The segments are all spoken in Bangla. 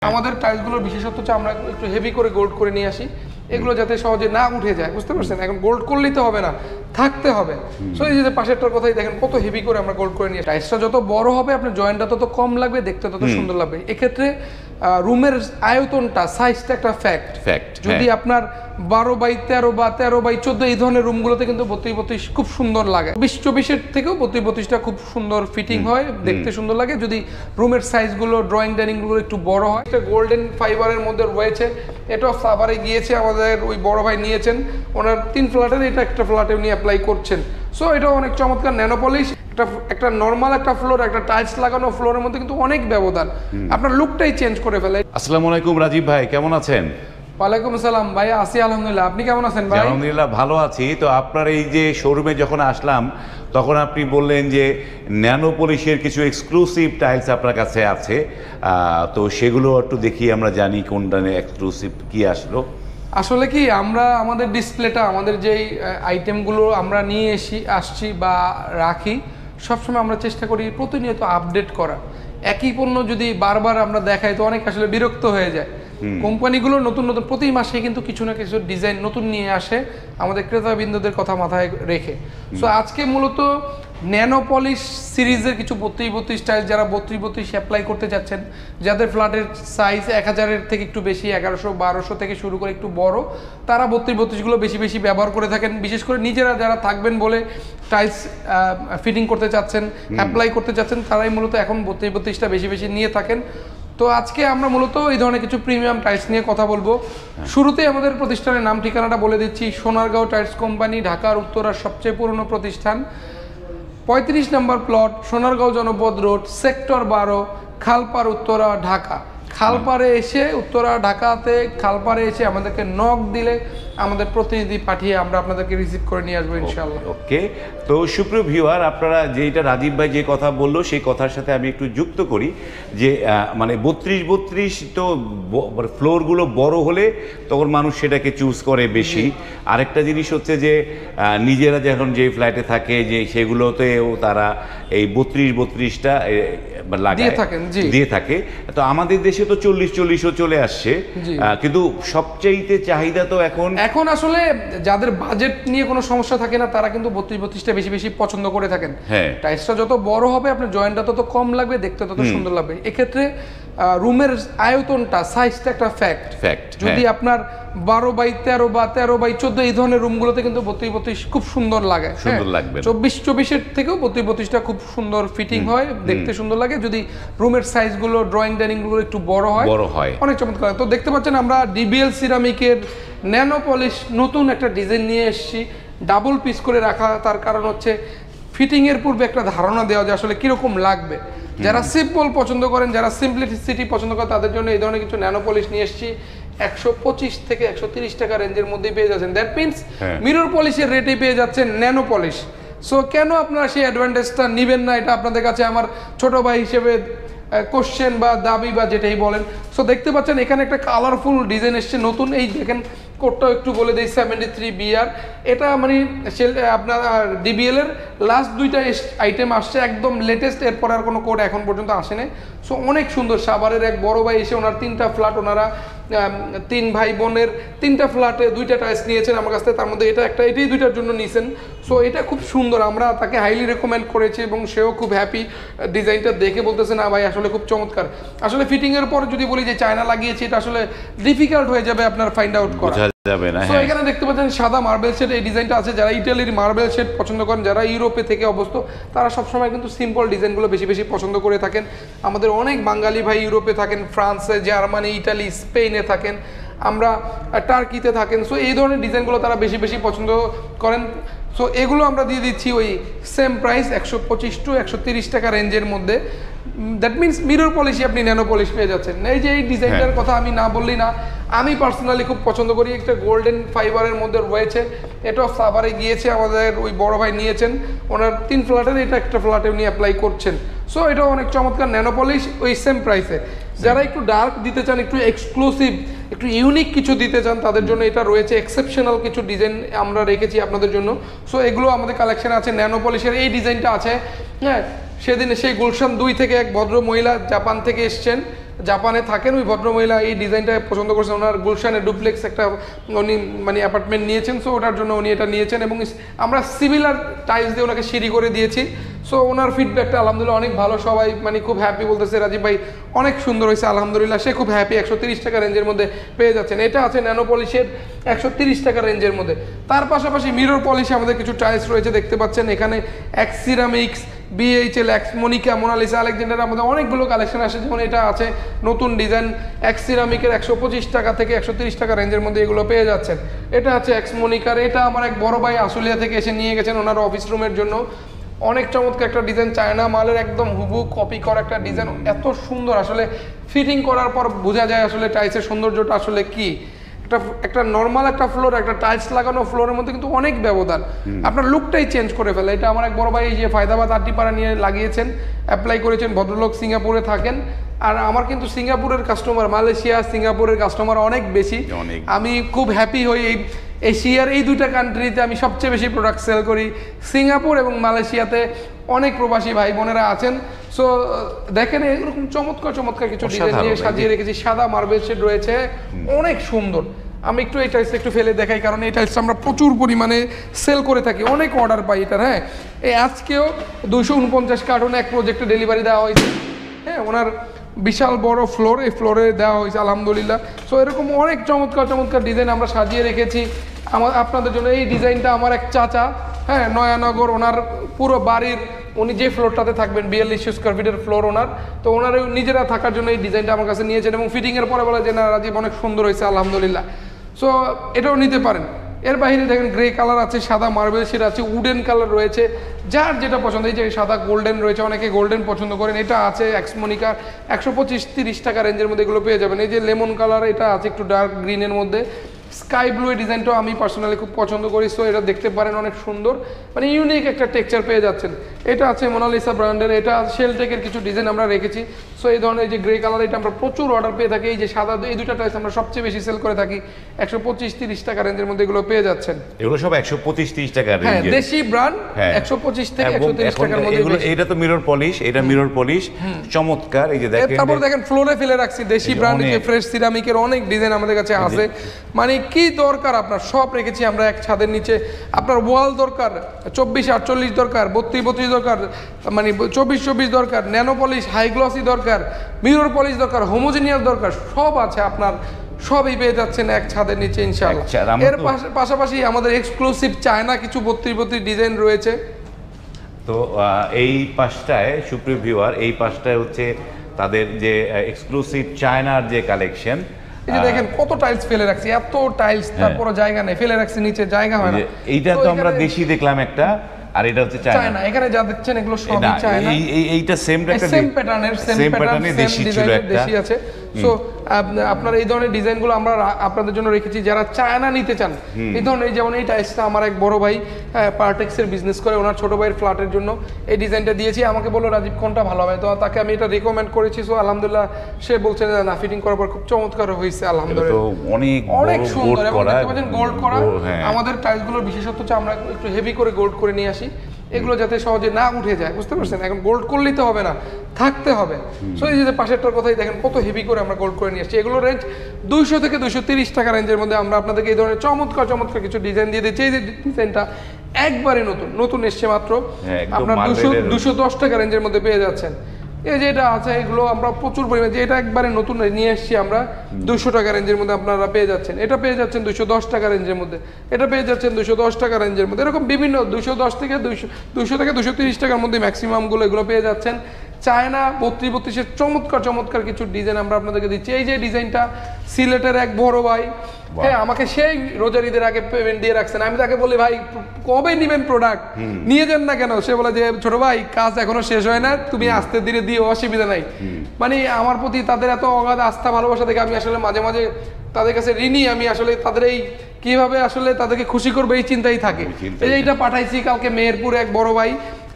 আমাদের টাইলসগুলোর বিশেষত্ব হচ্ছে আমরা একটু হেভি করে গোল্ড করে নিয়ে আসি, এগুলো যাতে সহজে না উঠে যায়, বুঝতে পারছেন? এখন গোল্ড করলেই তো হবে না, থাকতে হবে। সো এই যে পাশেরটার কথাই দেখেন কত হেভি করে আমরা গোল্ড করে নিয়ে আসি। টাইলসটা যত বড় হবে আপনার জয়েন্টটা তত কম লাগবে, দেখতে তত সুন্দর লাগবে। এক্ষেত্রে রুমের আয়তনটা, সাইজটা একটা ফ্যাক্ট। যদি আপনার 12 বাই 13 বা 13 বাই 14 এই ধরনের রুমগুলোতে কিন্তু 32 খুব সুন্দর লাগে। 20-24 থেকেও 32টা খুব সুন্দর ফিটিং হয়, দেখতে সুন্দর লাগে। যদি রুমের সাইজগুলো, ড্রয়িং ডাইনিং গুলো একটু বড় হয়। এটা গোল্ডেন ফাইবারের মধ্যে রয়েছে, এটাও সাভারে গিয়েছে, আমাদের ওই বড় ভাই নিয়েছেন, ওনার 3 ফ্ল্যাটের এটা একটা ফ্ল্যাটে উনি অ্যাপ্লাই করছেন। সো এটাও অনেক চমৎকার ন্যানো পলিশ। একটা নরমাল একটা ফ্লোর, একটা টাইলস লাগানো ফ্লোরের মধ্যে কিন্তু অনেক ব্যবধান, আপনার লুকটাই চেঞ্জ করে ফেলে। আসসালামু আলাইকুম রাজীব ভাই, কেমন আছেন? ওয়ালাইকুম আসসালাম ভাই, আছি আলহামদুলিল্লাহ। আপনি কেমন আছেন ভাই? আলহামদুলিল্লাহ ভালো আছি। তো আপনার এই যে শোরুমে যখন আসলাম তখন আপনি বললেন যে ন্যানো পলিশের কিছু এক্সক্লুসিভ টাইলস আপনার কাছে আছে, তো সেগুলো একটু দেখি, আমরা জানি কোনটা এক্সক্লুসিভ কি আসলো। আসলে কি আমরা আমাদের ডিসপ্লেটা, আমাদের যেই আইটেমগুলো আমরা নিয়ে আসছি বা রাখি, সবসময় আমরা চেষ্টা করি প্রতিনিয়ত আপডেট করা। একই পণ্য যদি বারবার আমরা দেখাই তো অনেক আসলে বিরক্ত হয়ে যায়। কোম্পানিগুলো নতুন নতুন প্রতি মাসে কিন্তু কিছু না কিছু ডিজাইন নতুন নিয়ে আসে আমাদের ক্রেতাবিন্দুদের কথা মাথায় রেখে। সো আজকে মূলত ন্যানো পলিশ সিরিজের কিছু 32 স্টাইল, যারা 32 অ্যাপ্লাই করতে যাচ্ছেন, যাদের ফ্ল্যাটের সাইজ 1000-এর থেকে একটু বেশি, 1100-1200 থেকে শুরু করে একটু বড়, তারা 32গুলো বেশি বেশি ব্যবহার করে থাকেন। বিশেষ করে নিজেরা যারা থাকবেন বলে টাইলস ফিটিং করতে চাচ্ছেন, অ্যাপ্লাই করতে চাচ্ছেন, তারাই মূলত এখন 32টা বেশি বেশি নিয়ে থাকেন। তো আজকে আমরা মূলত এই ধরনের কিছু প্রিমিয়াম টাইলস নিয়ে কথা বলবো। শুরুতেই আমাদের প্রতিষ্ঠানের নাম ঠিকানাটা বলে দিচ্ছি। সোনারগাঁও টাইলস কোম্পানি, ঢাকার উত্তরার সবচেয়ে পুরনো প্রতিষ্ঠান, 35 নম্বর প্লট, সোনারগাঁও জনপদ রোড, সেক্টর 12, খালপাড়, উত্তরা, ঢাকা। খালপাড়ে এসে, উত্তরা ঢাকাতে খালপাড়ে এসে আমাদেরকে নক দিলে আমাদের প্রতিনিধি পাঠিয়ে আমরা আপনাদেরকে রিসিভ করে নিয়ে আসবো ইনশাআল্লাহ। ওকে, তো সুপ্রিয় ভিউয়ার, আপনারা যেটা রাজীব ভাই যে কথা বললো সেই কথার সাথে আমি একটু যুক্ত করি যে মানে 32 তো ফ্লোরগুলো বড় হলে তখন মানুষ সেটাকে চুজ করে বেশি। আরেকটা জিনিস হচ্ছে যে নিজেরা যখন যে ফ্ল্যাটে থাকে যে সেগুলোতেও তারা এই 32টা দিয়ে থাকে। তো আমাদের দেশে তো 40-40ও চলে আসছে, কিন্তু সবচাইতে চাহিদা তো এখন আসলে যাদের বাজেট নিয়ে কোনো সমস্যা থাকে না তারা কিন্তু 32টা বেশি বেশি পছন্দ করে থাকেন। টাইলসটা যত বড় হবে আপনার জয়েন্টটা তত কম লাগবে, দেখতে তত সুন্দর লাগবে। এক্ষেত্রে রুমের আয়তনটা, সাইজটা একটা ফ্যাক্ট। যদি আপনার 12 বাই 13 বা 13 বাই 14 এই ধরনের রুমগুলোতে কিন্তু 32 খুব সুন্দর লাগে, সুন্দর লাগবে। 24-24 থেকেও 32টা খুব সুন্দর ফিটিং হয়, দেখতে সুন্দর লাগে। যদি রুমের সাইজগুলো, ড্রয়িং ডাইনিং গুলো একটু বড় হয় অনেক চমৎকার। তো দেখতে পাচ্ছেন আমরা ডিবিএল সিরামিকের ন্যানো পলিশ নতুন একটা ডিজাইন নিয়ে এসেছি, ডাবল পিস করে রাখা। তার কারণ হচ্ছে ফিটিং এর পূর্বে একটা ধারণা দেওয়া যে আসলে কিরকম লাগবে। যারা সিম্পল পছন্দ করেন, যারা সিম্পলিসিটি পছন্দ করেন, তাদের জন্য এই ধরনের কিছু ন্যানো পলিশ নিয়ে এসেছি। 125 থেকে 130 টাকা রেঞ্জের মধ্যেই পেয়ে যাচ্ছেন। দ্যাট মিনস মিরর পলিশের রেটেই পেয়ে যাচ্ছেন ন্যানো পলিশ। সো কেন আপনারা সেই অ্যাডভান্টেজটা নেবেন না, এটা আপনাদের কাছে আমার ছোট ভাই হিসেবে কোশ্চেন বা দাবি বা যেটাই বলেন। সো দেখতে পাচ্ছেন এখানে একটা কালারফুল ডিজাইন এসছে নতুন। এই দেখেন কোডটাও একটু বলে দিই, 73 BR। এটা মানে আপনার ডিবিএল এর লাস্ট 2টা আইটেম আসছে, একদম লেটেস্ট। এরপর আর কোনো কোড এখন পর্যন্ত আসেনি। সো অনেক সুন্দর। সাভারের এক বড় ভাই এসে ওনার 3টা ফ্ল্যাট, ওনারা 3 ভাই বোনের 3টা ফ্ল্যাটে 2টা টাইলস নিয়েছেন আমার কাছ থেকে। তার মধ্যে এটাই 2টার জন্য নিয়েছেন। সো এটা খুব সুন্দর, আমরা তাকে হাইলি রেকমেন্ড করেছি এবং সেও খুব হ্যাপি। ডিজাইনটা দেখে বলতেছে না ভাই আসলে খুব চমৎকার। আসলে ফিটিংয়ের পর যদি বলি যে চায়না লাগিয়েছি, এটা আসলে ডিফিকাল্ট হয়ে যাবে আপনার ফাইন্ড আউট করা যাবে না। এখানে দেখতে পাচ্ছেন সাদা মার্বেল শেড, এই ডিজাইনটা আছে। যারা ইটালির মার্বেল শেড পছন্দ করেন, যারা ইউরোপে থেকে অবস্থ, তারা সবসময় কিন্তু সিম্পল ডিজাইনগুলো বেশি বেশি পছন্দ করে থাকেন। আমাদের অনেক বাঙালি ভাই ইউরোপে থাকেন, ফ্রান্সে, জার্মানি, ইটালি, স্পেনে থাকেন, আমরা টার্কিতে থাকেন। সো এই ধরনের ডিজাইনগুলো তারা বেশি বেশি পছন্দ করেন। সো এগুলো আমরা দিয়ে দিচ্ছি ওই সেম প্রাইস, 125 to 130 টাকা রেঞ্জের মধ্যে। দ্যাট মিনস মিরর পলিশই আপনি ন্যানো পলিশ পেয়ে যাচ্ছেন। এই যে এই ডিজাইনটার কথা আমি না বললেই না, আমি পার্সোনালি খুব পছন্দ করি। একটা গোল্ডেন ফাইবারের মধ্যে রয়েছে, এটাও সাভারে গিয়েছে, আমাদের ওই বড় ভাই নিয়েছেন, ওনার 3 ফ্ল্যাটের এটা একটা ফ্ল্যাটে উনি অ্যাপ্লাই করছেন। সো এটাও অনেক চমৎকার ন্যানো পলিশ, ওই সেম প্রাইসে। যারা একটু ডার্ক দিতে চান, একটু এক্সক্লুসিভ, একটু ইউনিক কিছু দিতে চান, তাদের জন্য এটা রয়েছে। এক্সেপশনাল কিছু ডিজাইন আমরা রেখেছি আপনাদের জন্য। সো এগুলো আমাদের কালেকশন আছে। ন্যানো পলিশের এই ডিজাইনটা আছে। সেদিন সেই গুলশান 2 থেকে এক ভদ্র মহিলা জাপান থেকে এসছেন, জাপানে থাকেন, ওই ভদ্রমহিলা এই ডিজাইনটা পছন্দ করছেন। ওনার গুলশানে ডুপ্লেক্স একটা উনি মানে অ্যাপার্টমেন্ট নিয়েছেন, সো ওটার জন্য উনি এটা নিয়েছেন এবং আমরা সিমিলার টাইলস দিয়ে ওনাকে সিঁড়ি করে দিয়েছি। সো ওনার ফিডব্যাকটা আলহামদুলিল্লাহ অনেক ভালো, সবাই মানে খুব হ্যাপি বলতেছে রাজীব ভাই অনেক সুন্দর হয়েছে আলহামদুলিল্লাহ, সে খুব হ্যাপি। 130 টাকা রেঞ্জের মধ্যে পেয়ে যাচ্ছেন। এটা আছে ন্যানো পলিশের 130 টাকা রেঞ্জের মধ্যে। তার পাশাপাশি মিরর পলিশে আমাদের কিছু টাইলস রয়েছে, দেখতে পাচ্ছেন এখানে x ceramics, BHL, x Monica, Monalisa, Alexander, আমাদের অনেকগুলো কালেকশন আসে। যেমন এটা আছে নতুন ডিজাইন এক্স সিরামিকের 125 টাকা থেকে 130 টাকা রেঞ্জের মধ্যে এগুলো পেয়ে যাচ্ছেন। এটা আছে এক্স মনিকার, এটা আমার এক বড় ভাই আশুলিয়া থেকে এসে নিয়ে গেছেন ওনার অফিস রুমের জন্য। অনেক চমৎকার একটা ডিজাইন, চায়না মালের একদম হুবহু কপি করা একটা ডিজাইন, এত সুন্দর আসলে ফিটিং করার পর বোঝা যায় আসলে টাইলসের সৌন্দর্যটা আসলে কি। একটা নর্মাল একটা ফ্লোর, একটা টাইলস লাগানো ফ্লোরের মধ্যে কিন্তু অনেক ব্যবধান, আপনার লুকটাই চেঞ্জ করে ফেলে। এটা আমার এক বড় ভাই যে ফায়দাবাদ আটটিপাড়া নিয়ে লাগিয়েছেন, অ্যাপ্লাই করেছেন, ভদ্রলোক সিঙ্গাপুরে থাকেন। আর আমার কিন্তু সিঙ্গাপুরের কাস্টমার, মালয়েশিয়া সিঙ্গাপুরের কাস্টমার অনেক বেশি। আমি খুব হ্যাপি হই এই এশিয়ার এই দুইটা কান্ট্রিতে আমি সবচেয়ে বেশি প্রোডাক্ট সেল করি। সিঙ্গাপুর এবং মালয়েশিয়াতে অনেক প্রবাসী ভাই বোনেরা আছেন। সো দেখেন এরকম চমৎকার চমৎকার কিছু ডিজাইন নিয়ে সাজিয়ে রেখেছি। সাদা মার্বেল শেড রয়েছে, অনেক সুন্দর। আমি একটু এই টাইলসটা একটু ফেলে দেখাই, কারণ এই টাইলসটা আমরা প্রচুর পরিমাণে সেল করে থাকি, অনেক অর্ডার পাই এটার। হ্যাঁ, এই আজকেও 249 কার্টন এক প্রজেক্টে ডেলিভারি দেওয়া হয়েছে। হ্যাঁ, ওনার বিশাল বড় ফ্লোর, এই ফ্লোরে দেওয়া হয়েছে আলহামদুলিল্লাহ। সো এরকম অনেক চমৎকার চমৎকার ডিজাইন আমরা সাজিয়ে রেখেছি আপনাদের জন্য। এই ডিজাইনটা আমার এক চাচা, হ্যাঁ, নয়ানগর, ওনার পুরো বাড়ির উনি যে ফ্লোরটাতে থাকবেন 4200 স্কোয়ার ফিটের ফ্লোর ওনার, তো ওনার নিজেরা থাকার জন্য এই ডিজাইনটা আমার কাছে নিয়েছেন এবং ফিটিংয়ের পরে বলে যে না রাজীব অনেক সুন্দর হয়েছে আলহামদুলিল্লাহ। সো এটাও নিতে পারেন। এর বাইরে দেখেন গ্রে কালার আছে, সাদা মার্বেল শেড আছে, উডেন কালার রয়েছে, যার যেটা পছন্দ। এই যে সাদা গোল্ডেন রয়েছে, অনেকে গোল্ডেন পছন্দ করেন। এটা আছে এক্সমনিকা 125-30 টাকা রেঞ্জের মধ্যে এগুলো পেয়ে যাবেন। এই যে লেমন কালার, এটা আছে একটু ডার্ক গ্রিনের মধ্যে। স্কাই ব্লু এই ডিজাইনটাও আমি পার্সোনালি খুব পছন্দ করি। সো এটা দেখতে পারেন অনেক সুন্দর, মানে ইউনিক একটা টেক্সচার পেয়ে যাচ্ছেন। এটা আছে মোনালিসা ব্র্যান্ডের, এটা শেলটেকের কিছু ডিজাইন আমরা রেখেছি। সো এই ধরনের যে গ্রে কালার, এটা আমরা প্রচুর অর্ডার পেয়ে থাকি। এই যে সাদা, এই দুটা টাইলস আমরা সবচেয়ে বেশি সেল করে থাকি। 125-30 টাকা রেঞ্জের মধ্যে এগুলো পেয়ে যাচ্ছেন। এগুলো সব 125-30 টাকা রেঞ্জে, হ্যাঁ, দেশি ব্র্যান্ড 125 থেকে 130 টাকার মধ্যে। এগুলো এটা তো মিরর পলিশ, এটা মিরর পলিশ চমৎকার। এই যে দেখেন, তারপর দেখেন ফ্লোরে ফেলে রাখছি দেশি ব্র্যান্ড যে ফ্রেশ সিরামিকের অনেক ডিজাইন আমাদের কাছে আছে। মানে কি দরকার আপনার সব রেখেছি আমরা এক ছাদের নিচে। আপনার ওয়াল দরকার 24-48 দরকার, 32-32 দরকার, মানে 24-24 দরকার, ন্যানো পলিশ, হাই গ্লসি দরকার, মিরর পলিশ দরকার, হোমোজেনিয়াস দরকার, সব আছে আপনার। সবই পেয়ে যাচ্ছেন এক ছাদের নিচে ইনশাআল্লাহ। এর পাশাপাশি আমাদের এক্সক্লুসিভ চায়না কিছু 32-32 ডিজাইন রয়েছে। তো এই পাশটায় সুপ্রিয় ভিউয়ার, এই পাশটায় হচ্ছে তাদের যে এক্সক্লুসিভ চায়নার যে কালেকশন। এই যে দেখেন কত টাইলস ফেলে রাখছি, এত টাইলস, তারপর জায়গা নেই, ফেলে রাখছি নিচে, জায়গা হয় না। এইটা তো আমরা দেশি দেখলাম একটা, আর এটা হচ্ছে চায়না। এখানে যা দেখছেন এগুলো সবই চায়না। এইটা সেম প্যাটার্নের, সেম প্যাটার্নের দেশি ছিল একটা, দেশি আছে। সো আপনার এই ধরনের ডিজাইনগুলো আমরা আপনাদের জন্য রেখেছি যারা চায়না নিতে চান। এই ধরনের, যেমন এই টাইলসটা আমার এক বড় ভাই পার্টেক্সের বিজনেস করে, ওনার ছোট ভাইয়ের ফ্ল্যাটের জন্য এই ডিজাইনটা দিয়েছি। আমাকে বললো রাজীব কোনটা ভালো হবে, তো তাকে আমি এটা রিকমেন্ড করেছি। সো আলহামদুলিল্লাহ সে বলছে না, ফিটিং করার পর খুব চমৎকার হয়েছে আলহামদুলিল্লাহ, অনেক সুন্দর। এবং দেখতে পাচ্ছেন গোল্ড করা। আমাদের টাইলসগুলোর বিশেষত্ব হচ্ছে আমরা একটু হেভি করে গোল্ড করে নিয়ে আসি, এগুলো যাতে সহজে না উঠে যায়, বুঝতে পারছেন? এখন গোল্ড করলেই তো হবে না, থাকতে হবে। সো এই যে পাশেরটার কথাই দেখেন কত হেভি করে আমরা গোল্ড করে নিয়ে আসছি। এগুলো রেঞ্জ 200 থেকে 230 টাকা রেঞ্জের মধ্যে আমরা আপনাদেরকে এই ধরনের চমৎকার চমৎকার কিছু ডিজাইন দিয়ে দিচ্ছি। এই যে ডিজাইনটা একবারে নতুন এসছে মাত্র, আপনার 210 টাকা রেঞ্জের মধ্যে পেয়ে যাচ্ছেন। এই যে এটা আছে, এগুলো আমরা প্রচুর পরিমাণে, যে এটা একবারে নতুন নিয়ে এসেছি আমরা 200 টাকা রেঞ্জের মধ্যে আপনারা পেয়ে যাচ্ছেন। এটা পেয়ে যাচ্ছেন 210 টাকা রেঞ্জের মধ্যে, এটা পেয়ে যাচ্ছেন 210 টাকা রেঞ্জের মধ্যে। এরকম বিভিন্ন 210 থেকে 200 থেকে 230 টাকার মধ্যে ম্যাক্সিমামগুলো এগুলো পেয়ে যাচ্ছেন। চায়না 32-32-এর চমৎকার চমৎকার কিছু ডিজাইন আমরা আপনাদেরকে দিচ্ছি। এই যে ডিজাইনটা সিলেটের এক বড় ভাই, হ্যাঁ, আমাকে সেই রোজার ঈদের আগে পেমেন্ট দিয়ে রাখছেন। আমি তাকে বলি ভাই কবে নিবেন প্রোডাক্ট, নিয়ে যান না কেন? সে বলে যে ছোট ভাই কাজ এখনো শেষ হয় না, তুমি আস্তে ধীরে দিও, অসুবিধা নাই। মানে আমার প্রতি তাদের এত অগাধ আস্থা ভালোবাসা দেখে আমি আসলে মাঝে মাঝে তাদের কাছে ঋণী। আমি আসলে তাদের এই কিভাবে আসলে তাদেরকে খুশি করবে এই চিন্তাই থাকে। এইটা পাঠাইছি কালকে মেহেরপুরে এক বড় ভাই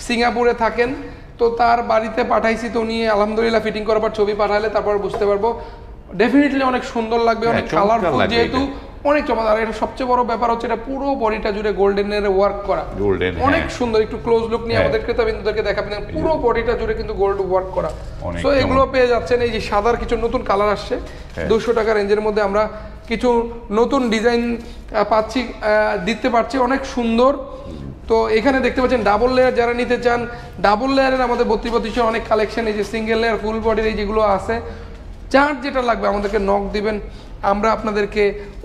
সিঙ্গাপুরে থাকেন, তো তার বাড়িতে পাঠাইছি। তো উনি আলহামদুলিল্লাহ ফিটিং করার পর ছবি পাঠালে তারপর বুঝতে পারবো, ডেফিনেটলি অনেক সুন্দর লাগবে, অনেক কালারফুল। যেহেতু অনেক চমৎকার। আর এটা সবচেয়ে বড় ব্যাপার হচ্ছে এটা পুরো বডিটা জুড়ে গোল্ডেনের ওয়ার্ক করা, অনেক সুন্দর। একটু ক্লোজ লুক নিয়ে আমাদের ক্রেতাবিন্দুদেরকে দেখাবেন, পুরো বডিটা জুড়ে কিন্তু গোল্ড ওয়ার্ক করা। সো এগুলো পেয়ে যাচ্ছেন। এই যে সাদার কিছু নতুন কালার আসছে 200 টাকা রেঞ্জের মধ্যে আমরা কিছু নতুন ডিজাইন পাচ্ছি, দিতে পারছি, অনেক সুন্দর। তো এখানে দেখতে পাচ্ছেন ডাবল লেয়ার যারা নিতে চান, ডাবল লেয়ারের আমাদের 32 অনেক কালেকশন। এই যে সিঙ্গেল লেয়ার ফুল বডির এই যেগুলো আছে, যার যেটা লাগবে আমাদেরকে নক দিবেন, আমরা আপনাদেরকে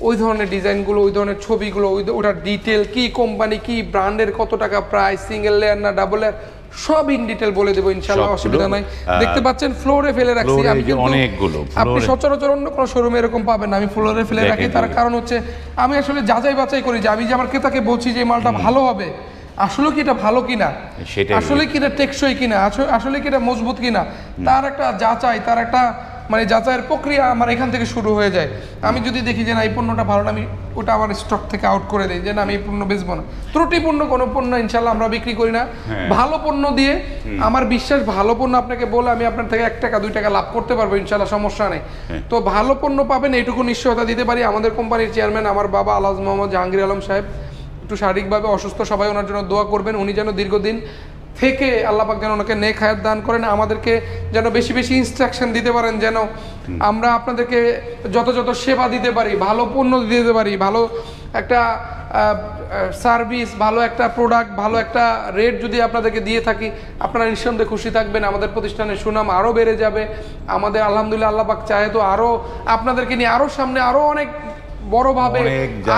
ওই ধরনের ডিজাইনগুলো, ওই ধরনের ছবিগুলো, ওটার ডিটেল কি কোম্পানি কি ব্র্যান্ডের কত টাকা প্রাইস, সিঙ্গেল লেয়ার না ডাবল লেয়ার, সব ইন ডিটেল বলে দেবো ইনশাআল্লাহ, অসুবিধা নাই। দেখতে পাচ্ছেন ফ্লোরে ফেলে রাখছি আমি, কিন্তু আপনি সচরাচর অন্য কোনো শোরুমে এরকম পাবেন না। আমি ফ্লোরে ফেলে রাখি, তার কারণ হচ্ছে আমি আসলে যাচাই বাছাই করি যে আমি যে আমার ক্রেতাকে বলছি যে মালটা ভালো হবে, আসলে কি এটা ভালো কিনা, আসলে কি এটা টেকসই কিনা, আসলে কি এটা মজবুত কিনা, তার একটা যাচাই, তার একটা মানে যাচাইয়ের প্রক্রিয়া আমার এখান থেকে শুরু হয়ে যায়। আমি যদি দেখি যে না এই পণ্যটা ভালো না, আমি ওটা আমার স্টক থেকে আউট করে দিই, যে না আমি এই পণ্য বেচবো না। ত্রুটিপূর্ণ কোনো পণ্য ইনশাল্লাহ আমরা বিক্রি করি না। ভালো পণ্য দিয়ে আমার বিশ্বাস, ভালো পণ্য আপনাকে বলে আমি আপনার থেকে 1 টাকা 2 টাকা লাভ করতে পারবো ইনশাল্লাহ, সমস্যা নেই। তো ভালো পণ্য পাবেন এইটুকু নিশ্চয়তা দিতে পারি। আমাদের কোম্পানির চেয়ারম্যান আমার বাবা আলহাজ মোহাম্মদ জাহাঙ্গীর আলম সাহেব একটু শারীরিকভাবে অসুস্থ, সবাই ওনার জন্য দোয়া করবেন। উনি যেন দীর্ঘদিন থেকে আল্লাহ পাক যেন ওনাকে নেক হায়াত দান করেন, আমাদেরকে যেন বেশি বেশি ইনস্ট্রাকশন দিতে পারেন, যেন আমরা আপনাদেরকে যত সেবা দিতে পারি, ভালো পণ্য দিতে পারি, ভালো একটা সার্ভিস, ভালো একটা প্রোডাক্ট, ভালো একটা রেট যদি আপনাদেরকে দিয়ে থাকি, আপনারা নিঃসন্দেহে খুশি থাকবেন। আমাদের প্রতিষ্ঠানের সুনাম আরও বেড়ে যাবে। আমাদের আলহামদুলিল্লাহ আল্লাহ পাক চাহে তো আরও আপনাদেরকে নিয়ে আরও সামনে আরও অনেক বড়ভাবে,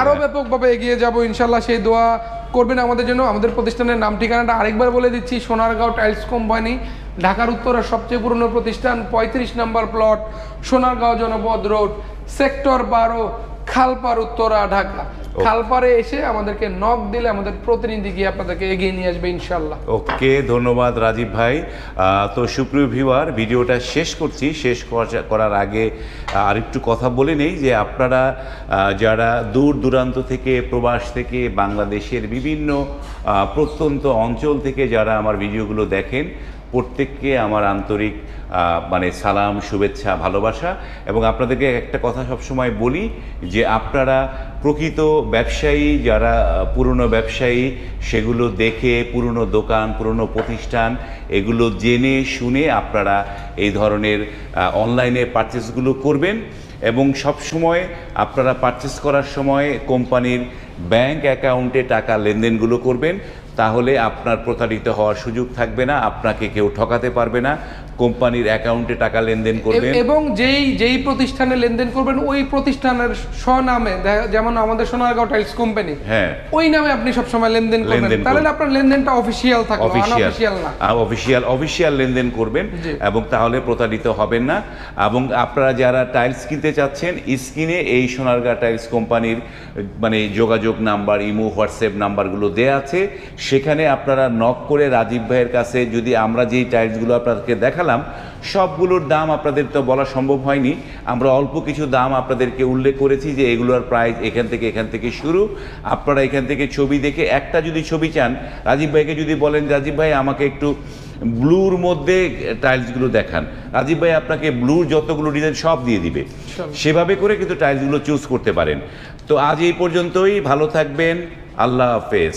আরও ব্যাপকভাবে এগিয়ে যাব ইনশাল্লাহ। সেই দোয়া করবেন আমাদের জন্য। আমাদের প্রতিষ্ঠানের নাম ঠিকানাটা আরেকবার বলে দিচ্ছি, সোনারগাঁও টাইলস কোম্পানি, ঢাকার উত্তরের সবচেয়ে পুরনো প্রতিষ্ঠান, 35 নম্বর প্লট, সোনারগাঁও জনপদ রোড, সেক্টর 12, খালপার, উত্তরা, ঢাকা। খালপারে এসে আমাদেরকে নক দিলে আমাদের প্রতিনিধি গিয়ে আপনাদেরকে এগিয়ে নিয়ে আসবে ইনশাল্লাহ। ওকে, ধন্যবাদ রাজীব ভাই। তো সুপ্রিয় ভিউয়ার, ভিডিওটা শেষ করছি। শেষ করার আগে আরেকটু কথা বলে নেই যে আপনারা যারা দূর দূরান্ত থেকে, প্রবাস থেকে, বাংলাদেশের বিভিন্ন প্রত্যন্ত অঞ্চল থেকে যারা আমার ভিডিওগুলো দেখেন, প্রত্যেককে আমার আন্তরিক মানে সালাম, শুভেচ্ছা, ভালোবাসা। এবং আপনাদেরকে একটা কথা সবসময় বলি যে আপনারা প্রকৃত ব্যবসায়ী, যারা পুরনো ব্যবসায়ী, সেগুলো দেখে পুরনো দোকান, পুরনো প্রতিষ্ঠান এগুলো জেনে শুনে আপনারা এই ধরনের অনলাইনে পারচেসগুলো করবেন। এবং সব সময় আপনারা পারচেস করার সময় কোম্পানির ব্যাংক অ্যাকাউন্টে টাকা লেনদেনগুলো করবেন, তাহলে আপনার প্রতারিত হওয়ার সুযোগ থাকবে না, আপনাকে কেউ ঠকাতে পারবে না। কোম্পানির অ্যাকাউন্টে টাকা লেনদেন করবেন, এবং যেই প্রতিষ্ঠানে লেনদেন করবেন ওই প্রতিষ্ঠানের স্বনামে, যেমন আমাদের সোনারগাঁও টাইলস কোম্পানি, হ্যাঁ, ওই নামে আপনি সবসময় লেনদেন করবেন, তাহলে আপনার লেনদেনটা অফিশিয়াল থাকবে, আনঅফিশিয়াল না। অফিশিয়াল লেনদেন করবেন এবং তাহলে প্রতারিত হবেন না। এবং আপনারা যারা টাইলস কিনতে চাচ্ছেন, স্ক্রিনে এই সোনারগাঁও টাইলস কোম্পানির মানে যোগাযোগ নাম্বার, ইমো, হোয়াটসঅ্যাপ নাম্বারগুলো দেয়া আছে, সেখানে আপনারা নক করে রাজীব ভাইয়ের কাছে, যদি আমরা যেই টাইলসগুলো আপনাদেরকে দেখালাম সবগুলোর দাম আপনাদের তো বলা সম্ভব হয়নি, আমরা অল্প কিছু দাম আপনাদেরকে উল্লেখ করেছি যে এগুলোর প্রাইস এখান থেকে শুরু। আপনারা এখান থেকে ছবি দেখে, একটা যদি ছবি চান, রাজীব ভাইকে যদি বলেন রাজীব ভাই আমাকে একটু ব্লুর মধ্যে টাইলসগুলো দেখান, রাজীব ভাই আপনাকে ব্লুর যতগুলো ডিজাইন সব দিয়ে দিবে। সেভাবে করে কিন্তু টাইলসগুলো চুজ করতে পারেন। তো আজ এই পর্যন্তই, ভালো থাকবেন, আল্লাহ হাফেজ।